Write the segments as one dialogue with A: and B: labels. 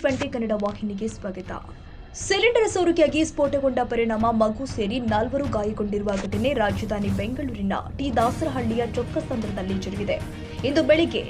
A: TV20 Kannada ವಾಹಿನಿಗೆ ಸ್ವಾಗತ. Cylinder ಸೋರಿಕೆಯಾಗಿ ಸ್ಫೋಟಗೊಂಡ ಪರಿಣಾಮ ಮಗು ಸೇರಿ 4 ಗಾಯಗೊಂಡಿರುವ ಘಟನೆ ರಾಜಧಾನಿ ಬೆಂಗಳೂರಿನ ಟಿ ದಾಸರಹಳ್ಳಿಯ ಚೊಕ್ಕಸಂದ್ರದಲ್ಲಿ ಜರುಗಿದೆ. ಇಂದು ಬೆಳಿಗ್ಗೆ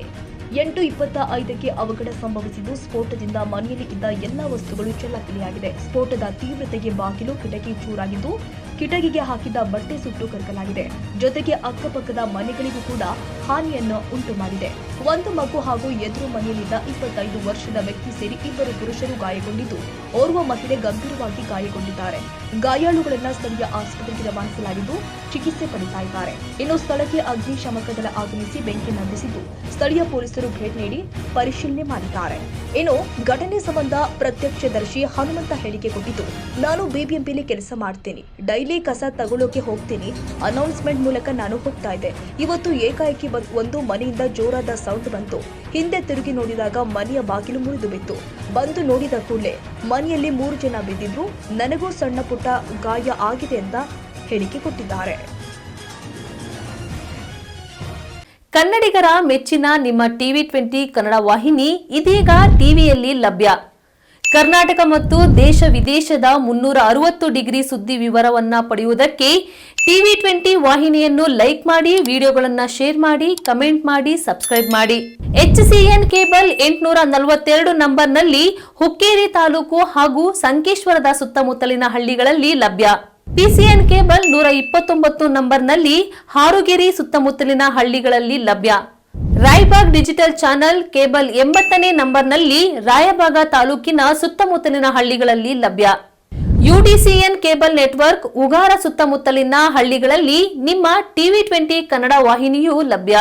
A: 8:25ಕ್ಕೆ ಅವಘಡ ಸಂಭವಿಸಿದ್ದು, ಸ್ಫೋಟದಿಂದ ಮನೆಯಲ್ಲಿ ಇದ್ದ ಎಲ್ಲಾ ವಸ್ತುಗಳು ಚೆಲ್ಲಾಪಿಲ್ಲಿಯಾಗಿದೆ. ಸ್ಫೋಟದ ತೀವ್ರತೆಗೆ ಬಾಗಿಲು, ಕಿಟಕಿ ಚೂರಾಗಿದ್ದು, ಕಿಟಕಿಗೆ ಹಾಕಿದ್ದ ಬಟ್ಟೆ ಸುಟ್ಟು ಕರಕಲಾಗಿದೆ. ಜೊತೆಗೆ ಅಕ್ಕಪಕ್ಕದ ಮನೆಗಳಿಗೂ ಕೂಡ ಹಾನಿಯನ್ನು ಉಂಟು ಮಾಡಿದೆ. ಒಂದು ಮಗು ಹಾಗೂ ಎದುರು ಮನೆಯಲ್ಲಿದ್ದ 25 ವರ್ಷದ ವ್ಯಕ್ತಿ ಸೇರಿ 2 ಪುರುಷರು ಗಾಯಗೊಂಡಿದ್ದು, ಓರ್ವ ಮಹಿಳೆ ಗಂಭೀರವಾಗಿ ಗಾಯಗೊಂಡಿದ್ದಾರೆ. ಗಾಯಾಳುಗಳನ್ನ ಸ್ಥಳೀಯ ಆಸ್ಪತ್ರೆಗೆ ರವಾನಿಸಲಾಗಿದ್ದು, ಚಿಕಿತ್ಸೆ ಪಡೆಯುತ್ತಾ ಇದ್ದಾರೆ. ಇನ್ನು ಸ್ಥಳಕ್ಕೆ ಅಗ್ನಿಶಾಮಕ ದಳ ಆಗಮಿಸಿ ಬೆಂಕಿ ನಂದಿಸಿದ್ದು, ಸ್ಥಳೀಯ ಪೊಲೀಸರು ಭೇಟಿ ನೀಡಿ ಪರಿಶೀಲನೆ ಮಾಡಿದ್ದಾರೆ. ಇನ್ನು ಘಟನೆ ಸಂಬಂಧ ಪ್ರತ್ಯಕ್ಷದರ್ಶಿ ಹನುಮಂತ ಹೇಳಿಕೆ ಕೊಟ್ಟಿದ್ದು, ನಾನು ಬಿಬಿಎಂಪಿಲಿ ಕೆಲಸ ಮಾಡ್ತೀನಿ, ಡೈಲಿ ಕಸ ತಗೊಳ್ಳೋಕೆ ಹೋಗ್ತೀನಿ, ಅನೌನ್ಸ್ಮೆಂಟ್ ಮೂಲಕ ನಾನು ಹೋಗ್ತಾ ಇದ್ದೆ. ಇವತ್ತು ಏಕಾಏಕಿ ಒಂದು ಮನೆಯಿಂದ ಜೋರಾದ ಸೌಂಡ್ ಬಂತು. ಹಿಂದೆ ತಿರುಗಿ ನೋಡಿದಾಗ ಮನೆಯ ಬಾಗಿಲು ಮುರಿದು ಬಿತ್ತು. ಬಂದು ನೋಡಿದ ಕೂಡಲೇ ಮನೆಯಲ್ಲಿ 3 ಜನ ಬಿದ್ದಿದ್ರು. ನನಗೂ ಸಣ್ಣ ಪುಟ್ಟ ಗಾಯ ಆಗಿದೆ ಅಂತ ಹೇಳಿಕೆ ಕೊಟ್ಟಿದ್ದಾರೆ.
B: ಕನ್ನಡಿಗರ ಮೆಚ್ಚಿನ ನಿಮ್ಮ TV20 ಕನ್ನಡ ವಾಹಿನಿ ಇದೀಗ ಟಿವಿಯಲ್ಲಿ ಲಭ್ಯ. ಕರ್ನಾಟಕ ಮತ್ತು ದೇಶ ವಿದೇಶದ 360 ಡಿಗ್ರಿ ಸುದ್ದಿ ವಿವರವನ್ನ ಪಡೆಯುವುದಕ್ಕೆ TV20 ವಾಹಿನಿಯನ್ನು ಲೈಕ್ ಮಾಡಿ, ವಿಡಿಯೋಗಳನ್ನು ಶೇರ್ ಮಾಡಿ, ಕಮೆಂಟ್ ಮಾಡಿ, ಸಬ್ಸ್ಕ್ರೈಬ್ ಮಾಡಿ. HCN ಕೇಬಲ್ 842 ನಂಬರ್ನಲ್ಲಿ ಹುಕ್ಕೇರಿ ತಾಲೂಕು ಹಾಗೂ ಸಂಕೇಶ್ವರದ ಸುತ್ತಮುತ್ತಲಿನ ಹಳ್ಳಿಗಳಲ್ಲಿ ಲಭ್ಯ. PCN ಕೇಬಲ್ 129 ನಂಬರ್ನಲ್ಲಿ ಹಾರುಗೆರೆ ಸುತ್ತಮುತ್ತಲಿನ ಹಳ್ಳಿಗಳಲ್ಲಿ ಲಭ್ಯ. ರಾಯಬಾಗ್ ಡಿಜಿಟಲ್ ಚಾನೆಲ್ ಕೇಬಲ್ 80ನೇ ನಂಬರ್ನಲ್ಲಿ ರಾಯಬಾಗ ತಾಲೂಕಿನ ಸುತ್ತಮುತ್ತಲಿನ ಹಳ್ಳಿಗಳಲ್ಲಿ ಲಭ್ಯ. UDCN ಕೇಬಲ್ ನೆಟ್ವರ್ಕ್ ಉಗಾರ ಸುತ್ತಮುತ್ತಲಿನ ಹಳ್ಳಿಗಳಲ್ಲಿ ನಿಮ್ಮ TV20 ಕನ್ನಡ ವಾಹಿನಿಯೂ ಲಭ್ಯ.